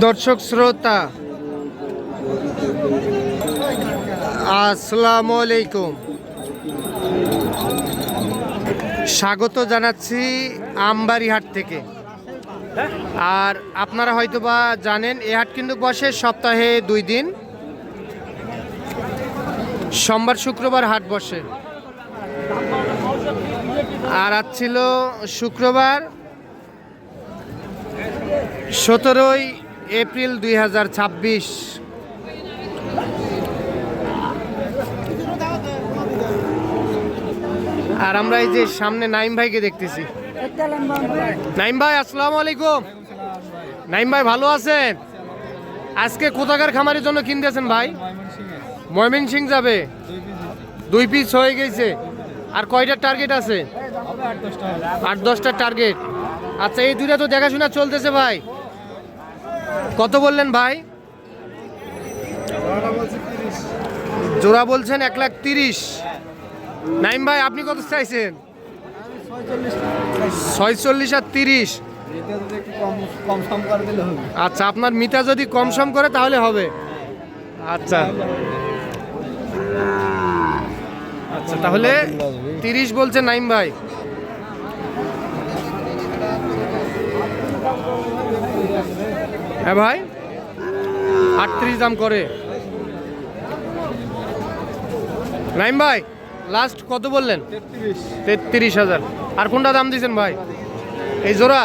দর্শক শ্রোতা আসসালামু আলাইকুম, স্বাগত জানাচ্ছি আমবাড়ি হাট থেকে। আর আপনারা হয়তোবা জানেন এই হাট কিন্তু বসে সপ্তাহে 2 দিন, সোমবার শুক্রবার হাট বসে। আর আজ ছিল শুক্রবার 17 এপ্রিল 2026। আর আমরা এই যে সামনে নাইম ভাইকে দেখতেছি। নাইম ভাই আসসালামু আলাইকুম। নাইম ভাই ভালো আছেন? আজকে কোথাকার খামারের জন্য কিনতেছেন ভাই? ময়মনসিংহ যাবে। 2 পিস হয়ে গেছে। আর কয়টা টার্গেট আছে? 8-10টা টার্গেট। আচ্ছা, এই দুইটা তো দেখাশোনা চলতেছে ভাই। কত বললেন ভাই? জোড়া বলছেন 1,30,000। নাইম ভাই আপনি কত চাইছেন? 46 আর 30। আচ্ছা, আপনার মিতা যদি কম সম করে তাহলে হবে। আচ্ছা আচ্ছা, তাহলে 30 বলছেন নাইম ভাই। হ্যাঁ ভাই, 38 দাম করে। নাইম ভাই লাস্ট কত বললেন? 33,000। আর কোনটা দাম দিয়েছেন ভাই? এই জোড়া?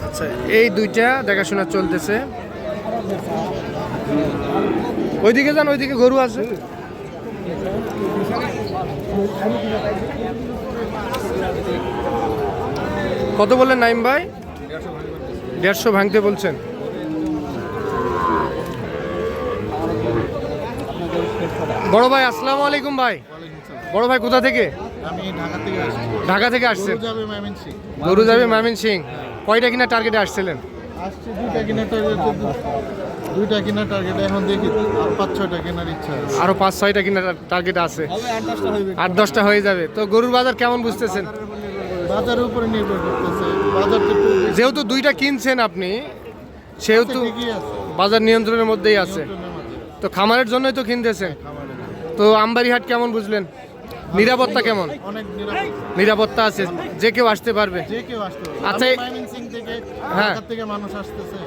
আচ্ছা, এই দুইটা দেখাশোনা চলতেছে। ওইদিকে যান, ওইদিকে গরু আছে। কত বললেন নাইম ভাই? 150 ভাঙতে বলছেন। বড় ভাই আসসালামু আলাইকুম ভাই। বড় ভাই কোথা থেকে? আমি ঢাকা থেকে আসছি। ঢাকা থেকে আসছেন? গরু যাবে গরু যাবে ময়মনসিংহ। ময়মনসিংহ। কয়টা কিনা টার্গেটে আসছিলেন? আসছে 2টা কিনা টার্গেট, 2টা কিনা টার্গেট। এখন দেখি আর 5-6টা কেনার ইচ্ছা আছে। আরো 5-6টা কিনা টার্গেট আছে। হবে 8-10টা হইবে। 8-10টা হয়ে যাবে। তো গরুর বাজার কেমন বুঝতেছেন? বাজারের উপরে নির্ভর করতেছে। বাজার তো একটু বেশি যেহেতু 2টা কিনছেন আপনি, সেহেতু ঠিকই আছে। বাজার নিয়ন্ত্রণের মধ্যেই আছে। নিয়ন্ত্রণের মাঝে। তো খামারের জন্যই তো কিনতেছেন। খামারের। তো আমবাড়ি হাট কেমন বুঝলেন? নিরাপত্তা কেমন? অনেক নিরাপদ। নিরাপত্তা আছে, যে কেউ আসতে পারবে। যে কেউ আসতে পারে। আচ্ছা, আমি ময়মনসিংহ থেকে, হ্যাঁ। ঢাকা থেকে মানুষ আসতেছে।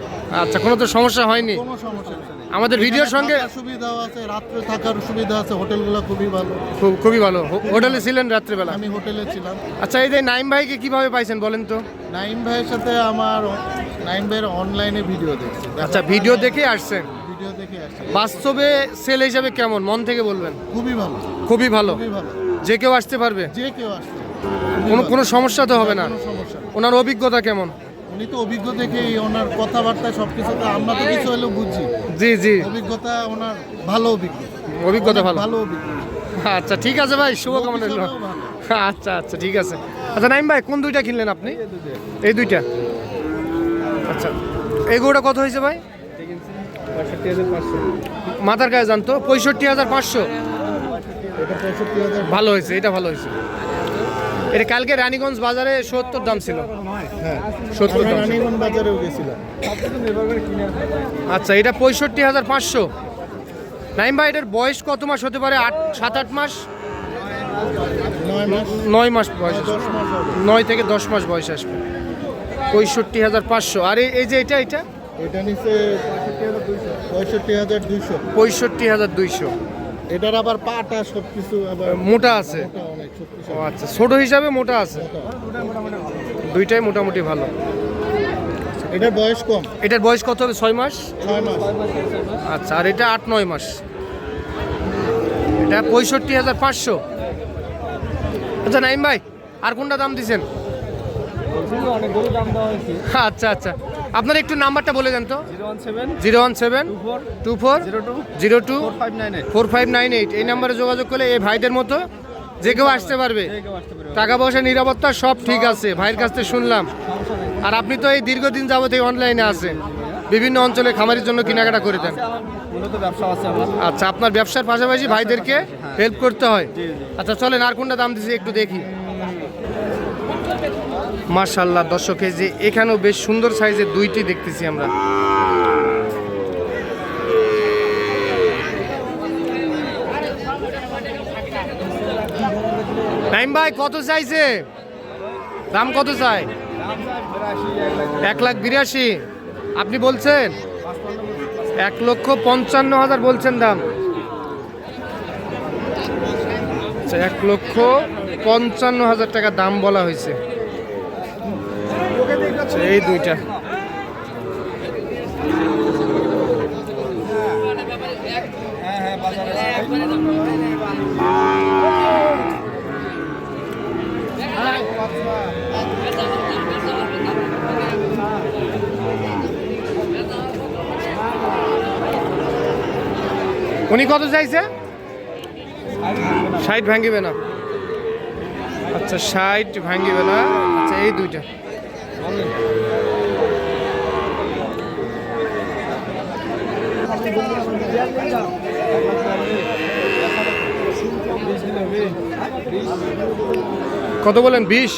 আচ্ছা, কোনো তো সমস্যা হয়নি? কোনো সমস্যা নেই। আমাদের ভিডিওর সঙ্গে থাকার সুবিধাও আছে, রাত্রে থাকার সুবিধা আছে। হোটেলগুলো খুবই ভালো। খুবই ভালো। হোটেলে ছিলেন রাত্রেবেলা? আমি হোটেলে ছিলাম। আচ্ছা, এই যে নাইম ভাইকে কিভাবে পাইছেন বলেন তো? নাইম ভাইয়ের সাথে আমার নাইম ভাইয়ের অনলাইনে ভিডিও দেখছি। আচ্ছা, ভিডিও দেখে আসছেন। ভিডিও দেখে আসছি। বাস্তবে সেল হিসাবে কেমন, মন থেকে বলবেন? খুবই ভালো। খুবই ভালো। খুবই ভালো। যে কেউ আসতে পারবে? যে কেউ আসছে। কোনো সমস্যা তো হবে না? কোনো সমস্যা নেই। ওনার অভিজ্ঞতা কেমন? উনি তো অভিজ্ঞ দেখেই ওনার কথাবার্তা সবকিছুতে আমরা তো কিছু হলেও বুঝি। জি জি, অভিজ্ঞতা ওনার ভালো অভিজ্ঞতা ভালো। ভালো অভিজ্ঞতা। আচ্ছা ঠিক আছে ভাই, শুভকামনা রইল। অফিসারও ভালো। আচ্ছা আচ্ছা ঠিক আছে। আচ্ছা নাইম ভাই, কোন দুইটা কিনলেন আপনি? এই দুইটা। আচ্ছা, এই গরুটা কত হয়েছে ভাই? মাথার গায়ে জানতো 65,500। এটা 65,000। ভালো হয়েছে, এটা ভালো হয়েছে। এটা কালকে রানীগঞ্জ বাজারে 70 দাম ছিল। হ্যাঁ, 70 আমি দাম ছিল। রানীগঞ্জ বাজারেও গেছিলাম। আচ্ছা, এটা 65,500। নাইম ভাই, এটার বয়স কত মাস হতে পারে? 7-8 মাস? 9 মাস 9 মাস বয়স আসবে। 10 মাস হবে। 9 থেকে 10 মাস বয়স আসবে। 65,500। আর এই যে এটা এটা নিচে 65,200। 65,200। এটার আবার পাটা সবকিছু আবার মোটা আছে। মোটা অনেক শক্তিশালী। ও আচ্ছা, ছোট হিসাবে মোটা আছে। দুইটাই মোটামুটি ভালো। এটার বয়স কম, এটার বয়স কত হবে? 6 মাস। 6 মাস। আচ্ছা, আর এটা 8-9 মাস। এটা 65,500। আচ্ছা নাইম ভাই, আর কোনটা দাম দিছেন? অনেকগুলো দাম দেওয়া হয়েছে। আচ্ছা আচ্ছা, আপনার একটু নাম্বারটা বলে দেন তো। 017-24-02-4598। এই নাম্বারে যোগাযোগ করলে এই ভাইদের মতো যে কেউ আসতে পারবে। টাকা পয়সা নিরাপত্তা সব ঠিক আছে, ভাইয়ের কাছ থেকে শুনলাম। আর আপনি তো এই দীর্ঘদিন যাবত এই অনলাইনে আছেন, বিভিন্ন অঞ্চলে খামারের জন্য কেনাকাটা করে দেন। মূলত ব্যবসা আছে আমার। আচ্ছা, আপনার ব্যবসার পাশাপাশি ভাইদেরকে হেল্প করতে হয়। আচ্ছা চলেন, আর কোনটা দাম দিছি একটু দেখি। মাশাআল্লাহ দর্শক, এই যে এখানেও বেশ সুন্দর সাইজের দুইটি দেখতেছি আমরা। নাইম ভাই কত চাইছে, দাম কত চাই? 1,82,000 আপনি বলছেন? 1,55,000 বলছেন দাম। আচ্ছা, 1,55,000 টাকা দাম বলা হয়েছে। আচ্ছা, এই দুইটা উনি কত চাইছে? 60 ভাঙিবে না। আচ্ছা, 60 ভাঙিবে না। আচ্ছা, এই দুইটা কত বলেন? 20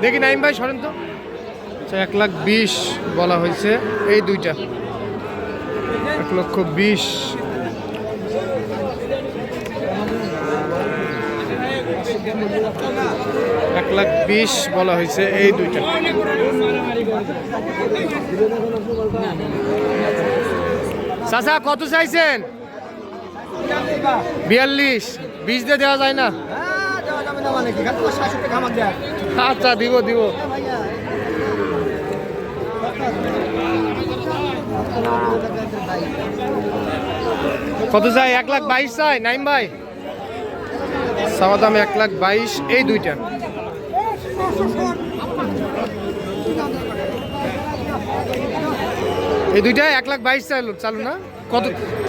দেখি নাইম ভাই সরেন তো। আচ্ছা, 1,20,000 বলা হয়েছে। এই দুইটা 1,20,000। $1,20,000 বলা হয়েছে এই দুইটা। চাচা কত চাইছেন? 42। 20 দিয়ে দেওয়া যায় না? আচ্ছা, দিব। কত চাই? 1,22,000 চাই নাইম ভাই। চাওয়া দাম 1,22,000 এই দুইটা। এই দুইটা 1,22,000 চালু না?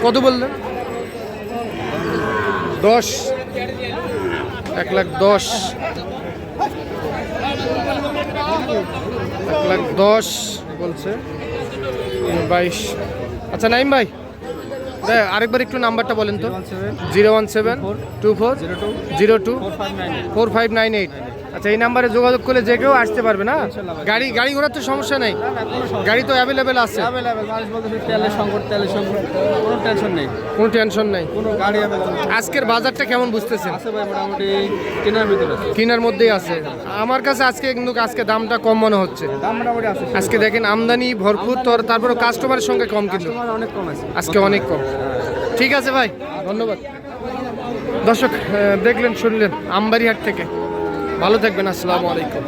কত বললেন? 10। 1,10,000। 1,10,000 বলছে। 22। আচ্ছা নাইম ভাই, আরেকবার একটু নাম্বারটা বলেন তো। 01724020598। আচ্ছা, এই নাম্বারে যোগাযোগ করলে যে কেউ আসতে পারবে না? গাড়ি ঘোড়ার তো সমস্যা নেই? গাড়ি তো অ্যাভেলেবেল আছে? কোনো টেনশন নেই। আজকের বাজারটা কেমন বুঝতেছেন? কেনার মধ্যেই আছে। আমার কাছে আজকে দামটা কম মনে হচ্ছে। আজকে দেখেন আমদানি ভরপুর, তারপরে কাস্টমারের সঙ্গে কম, কিন্তু আজকে অনেক কম। ঠিক আছে ভাই, ধন্যবাদ। দর্শক দেখলেন শুনলেন আমবাড়িহাট থেকে। ভালো থাকবেন, আসসালামু আলাইকুম।